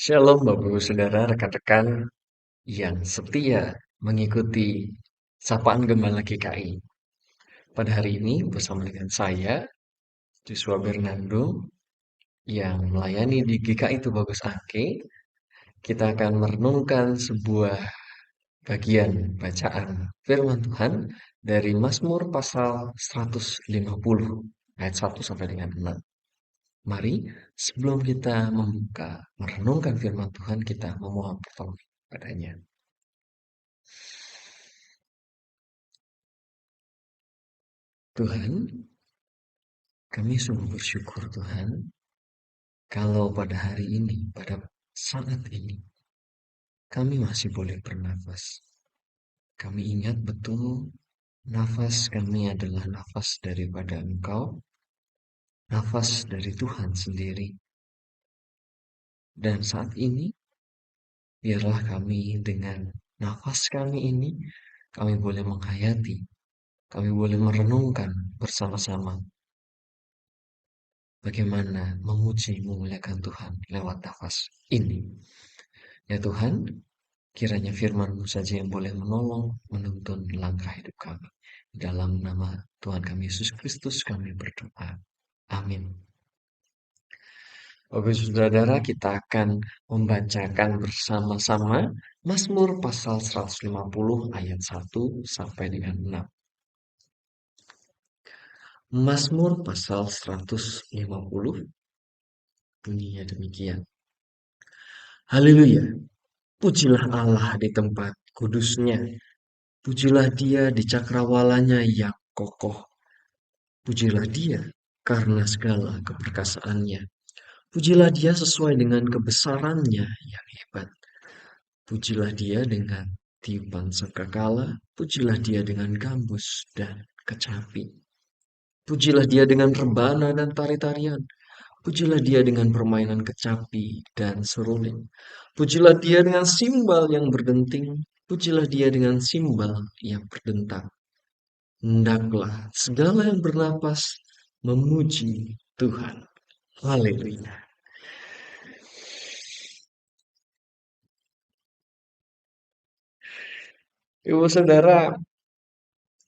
Shalom Bapak Ibu Saudara, rekan-rekan yang setia mengikuti Sapaan Gembala GKI. Pada hari ini bersama dengan saya, Joshua Bernardo, yang melayani di GKI Tubagus Ake, kita akan merenungkan sebuah bagian bacaan firman Tuhan dari Mazmur pasal 150, ayat 1 sampai dengan 6. Mari, sebelum kita membuka, merenungkan firman Tuhan, kita memohon pertolongan padanya. Tuhan, kami sungguh bersyukur Tuhan, kalau pada hari ini, pada saat ini, kami masih boleh bernafas. Kami ingat betul, nafas kami adalah nafas daripada Engkau, nafas dari Tuhan sendiri. Dan saat ini, biarlah kami dengan nafas kami ini, kami boleh menghayati, kami boleh merenungkan bersama-sama bagaimana memuji memuliakan Tuhan lewat nafas ini. Ya Tuhan, kiranya firman-Mu saja yang boleh menolong, menuntun langkah hidup kami. Dalam nama Tuhan kami Yesus Kristus kami berdoa. Amin. Bapak Saudara, kita akan membacakan bersama-sama Mazmur pasal 150 ayat 1 sampai dengan 6. Mazmur pasal 150 bunyinya demikian. Haleluya, pujilah Allah di tempat kudusnya. Pujilah Dia di cakrawalanya yang kokoh. Pujilah Dia karena segala keperkasaannya. Pujilah Dia sesuai dengan kebesarannya yang hebat. Pujilah Dia dengan tiupan sangkakala. Pujilah Dia dengan gambus dan kecapi. Pujilah Dia dengan rebana dan tari-tarian. Pujilah Dia dengan permainan kecapi dan seruling. Pujilah Dia dengan simbal yang berdenting. Pujilah Dia dengan simbal yang berdentak. Hendaklah segala yang bernapas memuji Tuhan. Haleluya. Ibu saudara,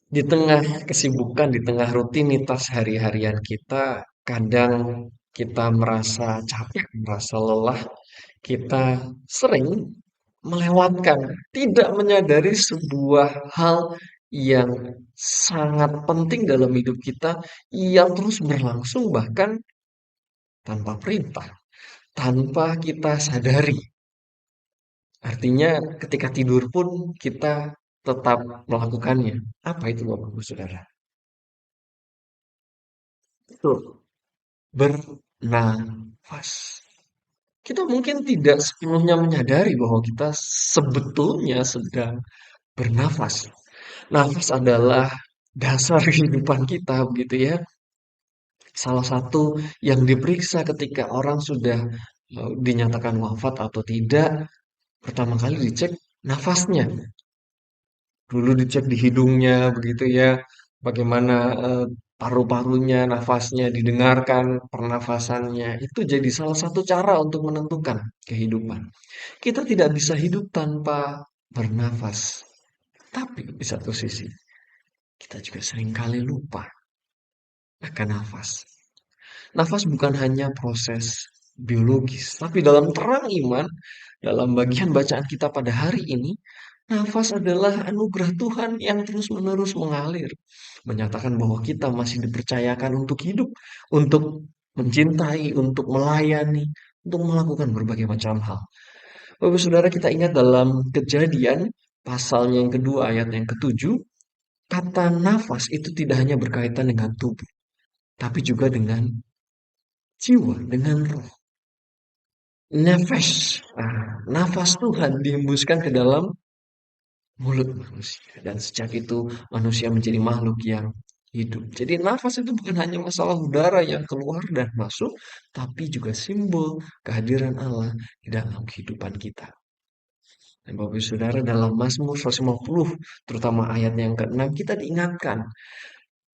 di tengah kesibukan, di tengah rutinitas hari-harian kita, kadang kita merasa capek, merasa lelah, kita sering melewatkan, tidak menyadari sebuah hal yang sangat penting dalam hidup kita, yang terus berlangsung bahkan tanpa perintah, tanpa kita sadari. Artinya ketika tidur pun kita tetap melakukannya. Apa itu Bapak Ibu Saudara? Betul. Bernafas. Kita mungkin tidak sepenuhnya menyadari bahwa kita sebetulnya sedang bernafas. Nafas adalah dasar kehidupan kita, begitu ya. Salah satu yang diperiksa ketika orang sudah dinyatakan wafat atau tidak, pertama kali dicek nafasnya. Dulu dicek di hidungnya begitu ya, bagaimana paru-parunya, nafasnya, didengarkan pernafasannya. Itu jadi salah satu cara untuk menentukan kehidupan. Kita tidak bisa hidup tanpa bernafas. Tapi di satu sisi, kita juga seringkali lupa akan nafas. Nafas bukan hanya proses biologis, tapi dalam terang iman, dalam bagian bacaan kita pada hari ini, nafas adalah anugerah Tuhan yang terus-menerus mengalir, menyatakan bahwa kita masih dipercayakan untuk hidup, untuk mencintai, untuk melayani, untuk melakukan berbagai macam hal. Bapak Saudara, kita ingat dalam Kejadian pasalnya yang kedua ayat yang ketujuh, kata nafas itu tidak hanya berkaitan dengan tubuh, tapi juga dengan jiwa, dengan roh. Nefesh, nafas Tuhan dihembuskan ke dalam mulut manusia. Dan sejak itu manusia menjadi makhluk yang hidup. Jadi nafas itu bukan hanya masalah udara yang keluar dan masuk, tapi juga simbol kehadiran Allah di dalam kehidupan kita. Dan Bapak Saudara, dalam Mazmur 150, terutama ayat yang ke-6, kita diingatkan,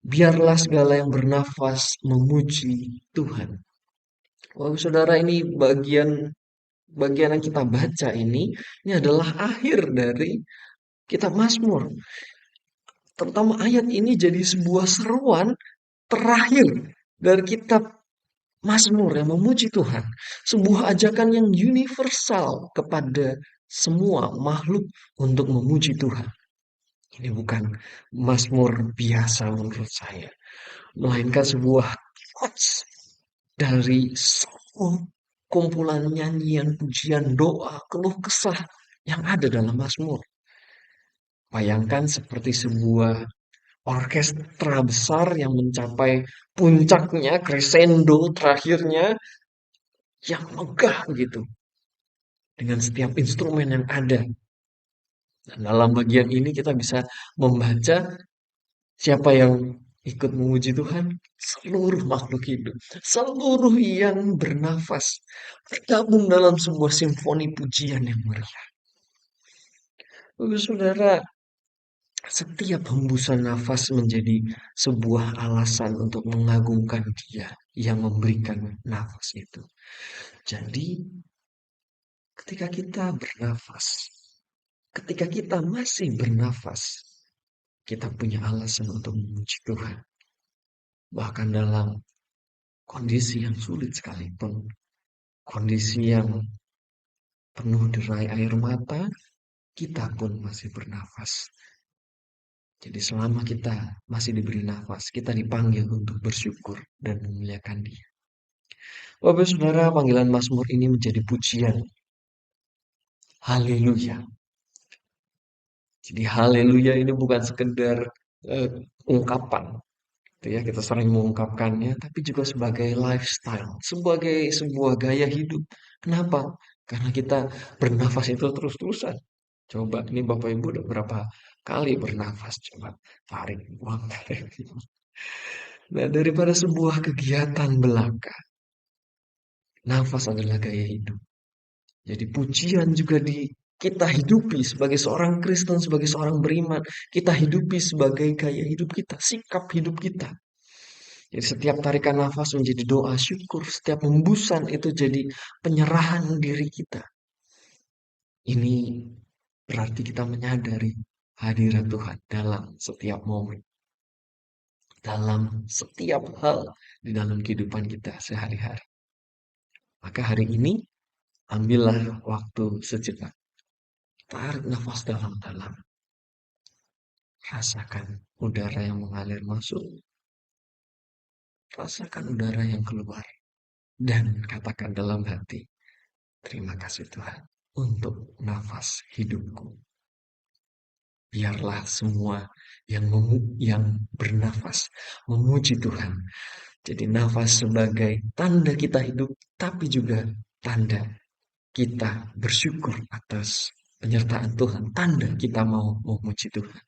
biarlah segala yang bernafas memuji Tuhan. Bapak Saudara, ini bagian bagian yang kita baca ini adalah akhir dari kitab Mazmur. Terutama ayat ini jadi sebuah seruan terakhir dari kitab Mazmur yang memuji Tuhan. Sebuah ajakan yang universal kepada semua makhluk untuk memuji Tuhan. Ini bukan Mazmur biasa menurut saya, melainkan sebuah quotes dari semua kumpulan nyanyian, pujian, doa, keluh kesah yang ada dalam Mazmur. Bayangkan seperti sebuah orkestra besar yang mencapai puncaknya, crescendo terakhirnya yang megah begitu dengan setiap instrumen yang ada. Dan dalam bagian ini kita bisa membaca siapa yang ikut memuji Tuhan, seluruh makhluk hidup, seluruh yang bernafas bergabung dalam sebuah simfoni pujian yang meriah. Bapak Saudara, setiap hembusan nafas menjadi sebuah alasan untuk mengagungkan Dia yang memberikan nafas itu. Jadi, ketika kita bernafas, ketika kita masih bernafas, kita punya alasan untuk memuji Tuhan. Bahkan dalam kondisi yang sulit sekalipun, kondisi yang penuh derai air mata, kita pun masih bernafas. Jadi selama kita masih diberi nafas, kita dipanggil untuk bersyukur dan memuliakan Dia. Bapak Saudara, panggilan Mazmur ini menjadi pujian. Haleluya. Jadi haleluya ini bukan sekedar eh, ungkapan, gitu ya, kita sering mengungkapkannya, tapi juga sebagai lifestyle, sebagai sebuah gaya hidup. Kenapa? Karena kita bernafas itu terus-terusan. Coba, ini Bapak Ibu udah berapa kali bernafas? Coba tarik, buang, tarik. Nah, daripada sebuah kegiatan belaka, nafas adalah gaya hidup. Jadi pujian juga kita hidupi sebagai seorang Kristen, sebagai seorang beriman. Kita hidupi sebagai gaya hidup kita, sikap hidup kita. Jadi setiap tarikan nafas menjadi doa syukur, setiap hembusan itu jadi penyerahan diri kita. Ini berarti kita menyadari hadirat Tuhan dalam setiap momen, dalam setiap hal di dalam kehidupan kita sehari-hari. Maka hari ini ambillah waktu sejenak, tarik nafas dalam-dalam, rasakan udara yang mengalir masuk, rasakan udara yang keluar, dan katakan dalam hati, terima kasih Tuhan untuk nafas hidupku. Biarlah semua yang bernafas memuji Tuhan. Jadi nafas sebagai tanda kita hidup, tapi juga tanda kita bersyukur atas penyertaan Tuhan. Tanda kita mau memuji Tuhan.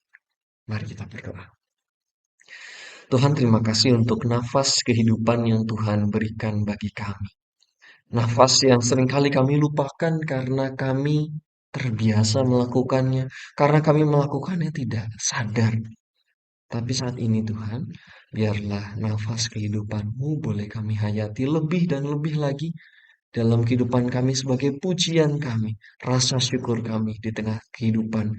Mari kita berdoa. Tuhan, terima kasih untuk nafas kehidupan yang Tuhan berikan bagi kami. Nafas yang seringkali kami lupakan karena kami terbiasa melakukannya, karena kami melakukannya tidak sadar. Tapi saat ini Tuhan, biarlah nafas kehidupan-Mu boleh kami hayati lebih dan lebih lagi dalam kehidupan kami sebagai pujian kami, rasa syukur kami di tengah kehidupan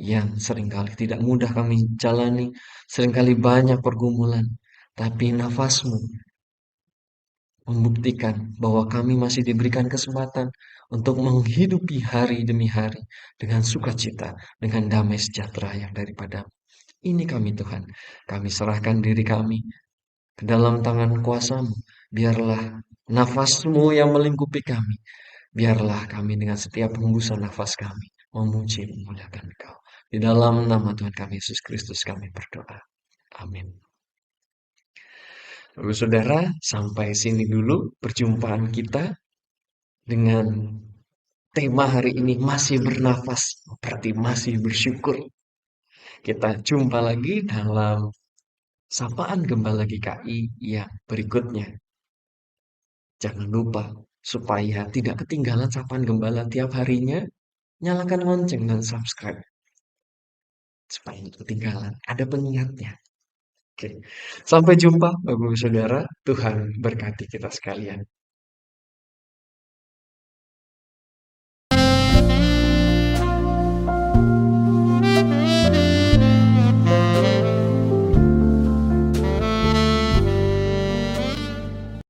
yang seringkali tidak mudah kami jalani, seringkali banyak pergumulan. Tapi nafas-Mu membuktikan bahwa kami masih diberikan kesempatan untuk menghidupi hari demi hari dengan sukacita, dengan damai sejahtera yang daripada ini kami Tuhan. Kami serahkan diri kami ke dalam tangan kuasa-Mu. Biarlah nafas-Mu yang melingkupi kami. Biarlah kami dengan setiap hembusan nafas kami memuji memuliakan Engkau. Di dalam nama Tuhan kami Yesus Kristus kami berdoa. Amin. Lalu saudara, sampai sini dulu perjumpaan kita dengan tema hari ini, masih bernafas, berarti masih bersyukur. Kita jumpa lagi dalam Sapaan Gembala GKI yang berikutnya. Jangan lupa supaya tidak ketinggalan Sapaan Gembala tiap harinya, nyalakan lonceng dan subscribe. Supaya tidak ketinggalan, ada pengingatnya. Oke. Sampai jumpa Bapak Ibu Saudara, Tuhan berkati kita sekalian.